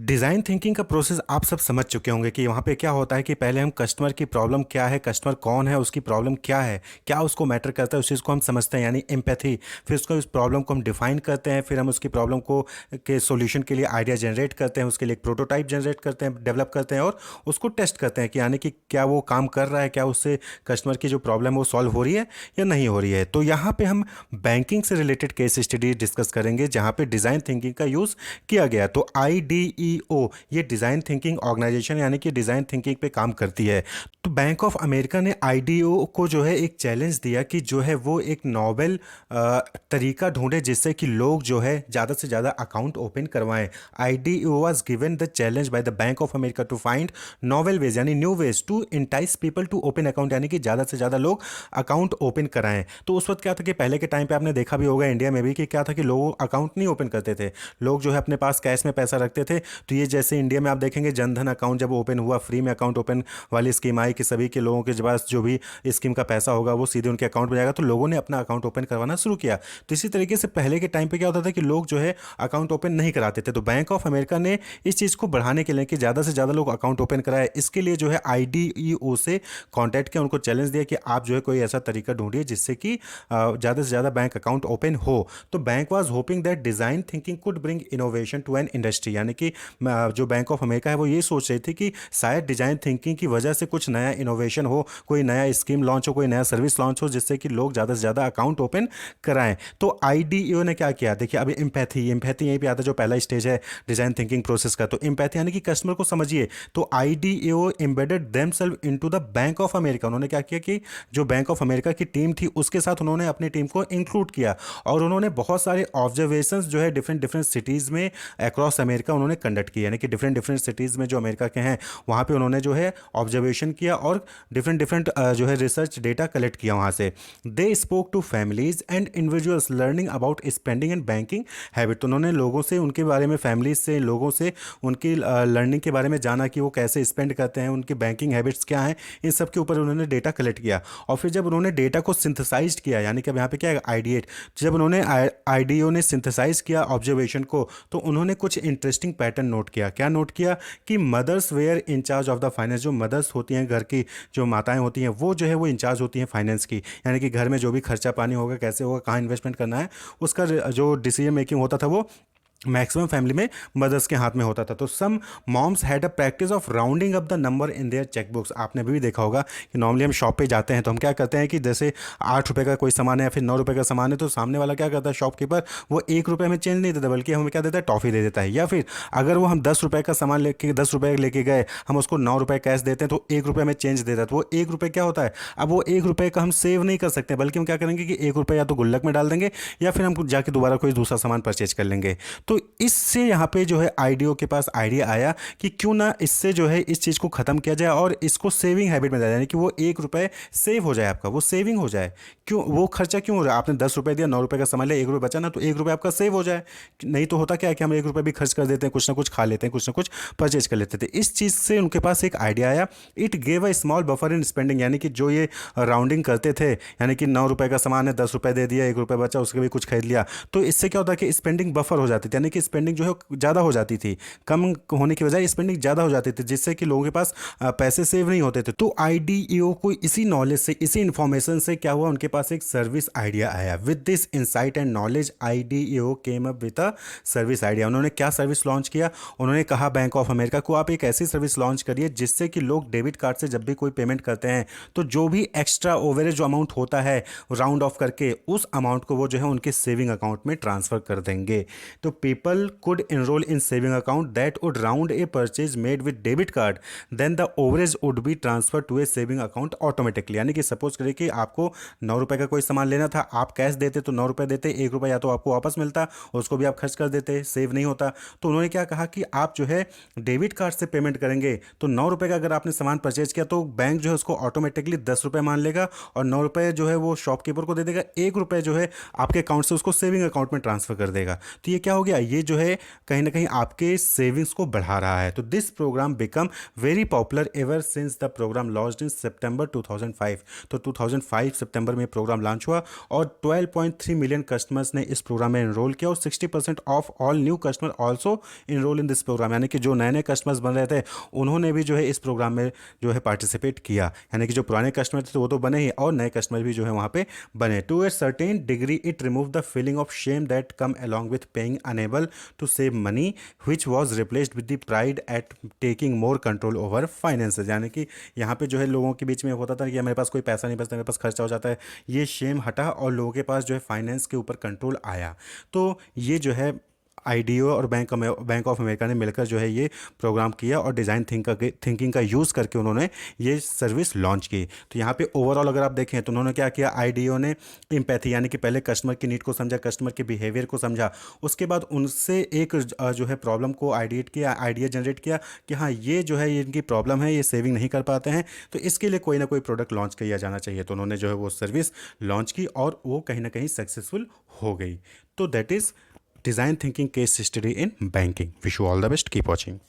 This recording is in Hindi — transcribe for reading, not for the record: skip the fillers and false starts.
डिज़ाइन थिंकिंग का प्रोसेस आप सब समझ चुके होंगे कि वहाँ पे क्या होता है कि पहले हम कस्टमर की प्रॉब्लम क्या है, कस्टमर कौन है, उसकी प्रॉब्लम क्या है, क्या उसको मैटर करता है, उस चीज़ को हम समझते हैं यानी एम्पैथी। फिर उसको उस प्रॉब्लम को हम डिफाइन करते हैं, फिर हम उसकी प्रॉब्लम को के सॉल्यूशन के लिए आइडिया जनरेट करते हैं, उसके लिए एक प्रोटोटाइप जनरेट करते हैं, डेवलप करते हैं और उसको टेस्ट करते हैं कि यानी कि क्या वो काम कर रहा है, क्या उससे कस्टमर की जो प्रॉब्लम है वो सॉल्व हो रही है या नहीं हो रही है। तो यहाँ पे हम बैंकिंग से रिलेटेड केस स्टडी डिस्कस करेंगे जहाँ पे डिज़ाइन थिंकिंग का यूज़ किया गया। तो IDEO ये डिज़ाइन थिंकिंग ऑर्गेनाइजेशन यानी कि डिज़ाइन थिंकिंग पे काम करती है। तो बैंक ऑफ अमेरिका ने IDEO को जो है एक चैलेंज दिया कि जो है वो एक नॉवेल तरीका ढूंढे जिससे कि लोग जो है ज़्यादा से ज़्यादा अकाउंट ओपन करवाएं। IDEO was given the challenge by the bank of America to find novel ways यानी new ways to entice people to open account यानी कि ज़्यादा से ज़्यादा लोग अकाउंट ओपन कराएं। तो उस वक्त क्या था कि पहले के टाइम पे आपने देखा भी होगा इंडिया में भी कि क्या था कि लोग अकाउंट नहीं ओपन करते थे। लोग जो है अपने पास कैश में पैसा रखते थे। तो ये जैसे इंडिया में आप देखेंगे जनधन अकाउंट जब ओपन हुआ, फ्री में अकाउंट ओपन वाली स्कीम आई कि सभी के लोगों के पास जो भी स्कीम का पैसा होगा वो सीधे उनके अकाउंट में जाएगा, तो लोगों ने अपना अकाउंट ओपन करवाना शुरू किया। तो इसी तरीके से पहले के टाइम पे क्या होता था कि लोग जो है अकाउंट ओपन नहीं कराते थे। तो बैंक ऑफ अमेरिका ने इस चीज़ को बढ़ाने के लिए कि ज़्यादा से ज़्यादा लोग अकाउंट ओपन कराए, इसके लिए जो है IDEO से कॉन्टैक्ट किया, उनको चैलेंज दिया कि आप जो है कोई ऐसा तरीका ढूंढिए जिससे कि ज़्यादा से ज़्यादा बैंक अकाउंट ओपन हो। तो bank was hoping that design thinking could bring innovation to an industry यानी कि जो बैंक ऑफ अमेरिका है वो ये सोच रही थी कि शायद डिज़ाइन थिंकिंग की वजह से कुछ नया इनोवेशन हो, कोई नया स्कीम लॉन्च हो, कोई नया सर्विस लॉन्च हो जिससे कि लोग ज़्यादा से ज़्यादा अकाउंट ओपन कराएं। तो IDEO ने क्या किया, देखिए अभी एम्पैथी एम्पैथी यहीं पे आता है जो पहला स्टेज है डिज़ाइन थिंकिंग प्रोसेस का। तो एम्पैथी यानी कि कस्टमर को समझिए। तो IDEO embedded themselves into the bank of America. उन्होंने क्या किया कि जो बैंक ऑफ अमेरिका की टीम थी उसके साथ उन्होंने अपनी टीम को इंक्लूड किया और उन्होंने बहुत सारे ऑब्जर्वेशंस जो है डिफरेंट डिफरेंट सिटीज़ में अक्रॉस अमेरिका उन्होंने कंडक्ट किया यानी कि डिफरेंट डिफरेंट सिटीज़ में जो अमेरिका के हैं वहाँ पे उन्होंने जो है ऑब्जर्वेशन किया और डिफरेंट डिफरेंट जो है रिसर्च डेटा कलेक्ट किया वहाँ से। They spoke to families and individuals learning about spending and banking habit. तो उन्होंने लोगों से उनके बारे में फैमिलीज से लोगों से उनकी लर्निंग के बारे में जाना कि वो कैसे स्पेंड करते हैं, उनकी बैंकिंग हैबिट्स क्या हैं, इन सब के ऊपर उन्होंने डेटा कलेक्ट किया। और फिर जब उन्होंने डेटा को सिंथेसाइज किया यानी कि अब यहाँ पे क्या है आइडिएट, जब उन्होंने IDEO ने सिंथेसाइज किया ऑब्जर्वेशन को तो उन्होंने कुछ इंटरेस्टिंग पैटर्न नोट किया। क्या नोट किया कि mothers were in charge of the finance. जो मदर्स होती हैं घर की, जो माताएं होती हैं वो जो है वो इंचार्ज होती हैं फाइनेंस की, यानी कि घर में जो भी खर्चा पानी होगा, कैसे होगा, कहाँ इन्वेस्टमेंट करना है, उसका जो डिसीजन मेकिंग होता था वो मैक्सिमम फैमिली में मदर्स के हाथ में होता था। तो some moms had a practice of rounding up the number in their cheque books. आपने भी देखा होगा कि नॉर्मली हम शॉप पे जाते हैं तो हम क्या करते हैं कि जैसे 8 रुपये का कोई सामान है या फिर 9 रुपये का सामान है तो सामने वाला क्या करता है शॉपकीपर, वो 1 रुपये में चेंज नहीं देता बल्कि हमें क्या देता है, टॉफ़ी दे देता है। या फिर अगर वो हम 10 रुपये का सामान लेके 10 रुपये लेके गए, हम उसको 9 रुपये कैश देते हैं तो 1 रुपये में चेंज देता है। तो वो 1 रुपये क्या होता है, अब वो 1 रुपये का हम सेव नहीं कर सकते बल्कि हम क्या करेंगे कि 1 रुपये या तो गुल्लक में डाल देंगे या फिर हम जाके दोबारा कोई दूसरा सामान परचेज कर लेंगे। तो इससे यहाँ पे जो है IDEO के पास आइडिया आया कि क्यों ना इससे जो है इस चीज़ को ख़त्म किया जाए और इसको सेविंग हैबिट में जाए यानी कि वो 1 रुपये सेव हो जाए, आपका वो सेविंग हो जाए। क्यों वो खर्चा क्यों हो रहा है, आपने 10 रुपये दिया, 9 रुपये का सामान लिया, 1 रुपये बचा ना, तो 1 रुपये आपका सेव हो जाए। नहीं तो होता क्या है कि हम 1 रुपये भी खर्च कर देते हैं, कुछ ना कुछ खा लेते हैं, कुछ ना कुछ परचेज कर लेते थे। इस चीज़ से उनके पास एक आइडिया आया। It gave a small buffer in spending यानी कि जो ये राउंडिंग करते थे यानी कि 9 रुपये का सामान है, 10 रुपये दे दिया, 1 रुपये बचा, उसके भी कुछ खरीद लिया, तो इससे क्या होता है कि स्पेंडिंग बफर हो जाती थी यानी कि स्पेंडिंग जो है ज़्यादा हो जाती थी, कम होने की बजाय स्पेंडिंग ज़्यादा हो जाती थी जिससे कि लोगों के पास पैसे सेव नहीं होते थे। तो IDEO को इसी नॉलेज से, इसी इंफॉर्मेशन से क्या हुआ, उनके पास एक सर्विस आइडिया आया। With this insight and knowledge IDEO came up with a service idea. उन्होंने क्या सर्विस लॉन्च किया, उन्होंने कहा बैंक ऑफ अमेरिका को आप एक ऐसी सर्विस लॉन्च करिए जिससे कि लोग डेबिट कार्ड से जब भी कोई पेमेंट करते हैं तो जो भी एक्स्ट्रा ओवरेज जो अमाउंट होता है राउंड ऑफ करके उस अमाउंट को वो जो है उनके सेविंग अकाउंट में ट्रांसफर कर देंगे। तो people could enroll in saving account that would round a purchase made with debit card, then the overage would be transferred to a saving account automatically। यानी कि सपोज करिए कि आपको 9 रुपये का कोई सामान लेना था, आप कैश देते तो 9 रुपये देते, 1 रुपये या तो आपको वापस मिलता, उसको भी आप खर्च कर देते, सेव नहीं होता। तो उन्होंने क्या कहा कि आप जो है डेबिट कार्ड से पेमेंट करेंगे तो 9 रुपये का अगर आपने सामान परचेज किया तो बैंक जो है उसको ऑटोमेटिकली 10 रुपये मान लेगा और 9 रुपये जो है वो शॉपकीपर को दे देगा, 1 रुपये जो है आपके अकाउंट से उसको सेविंग अकाउंट में ट्रांसफर कर देगा। तो ये क्या हो गया, किया, ये जो है कहीं ना कहीं आपके सेविंग्स को बढ़ा रहा है। तो this programme become very popular ever since the programme launched in सितंबर 2005। तो 2005 सितंबर में प्रोग्राम लॉन्च हुआ और 12.3 मिलियन कस्टमर्स ने इस प्रोग्राम में इनरोल किया और 60% of all new customer also enroll in this programme, यानी कि जो नए नए कस्टमर्स बन रहे थे उन्होंने भी जो है इस प्रोग्राम में जो है पार्टिसिपेट किया, यानी कि जो पुराने कस्टमर थे तो वो तो बने ही और नए कस्टमर भी जो है वहाँ पे बने। To a certain degree it remove the feeling of shame that come along with paying unable to save money which was replaced with the pride at taking more control over finances, यानी कि यहाँ पे जो है लोगों के बीच में होता था कि मेरे पास कोई पैसा नहीं बचता, मेरे पास खर्चा हो जाता है, ये शेम हटा और लोगों के पास जो है फाइनेंस के ऊपर कंट्रोल आया। तो ये जो है आईडीओ और बैंक ऑफ अमेरिका ने मिलकर जो है ये प्रोग्राम किया और डिज़ाइन थिंकिंग का यूज़ करके उन्होंने ये सर्विस लॉन्च की। तो यहाँ पे ओवरऑल अगर आप देखें तो उन्होंने क्या किया, आईडीओ ने एम्पैथी यानी कि पहले कस्टमर की नीड को समझा, कस्टमर के बिहेवियर को समझा, उसके बाद उनसे एक जो है प्रॉब्लम को आइडिया जनरेट किया कि हाँ ये जो है ये इनकी प्रॉब्लम है, ये सेविंग नहीं कर पाते हैं, तो इसके लिए कोई ना कोई प्रोडक्ट लॉन्च किया जाना चाहिए। तो उन्होंने जो है वो सर्विस लॉन्च की और वो कहीं ना कहीं सक्सेसफुल हो गई। तो that is design thinking case study in banking. Wish you all the best. Keep watching.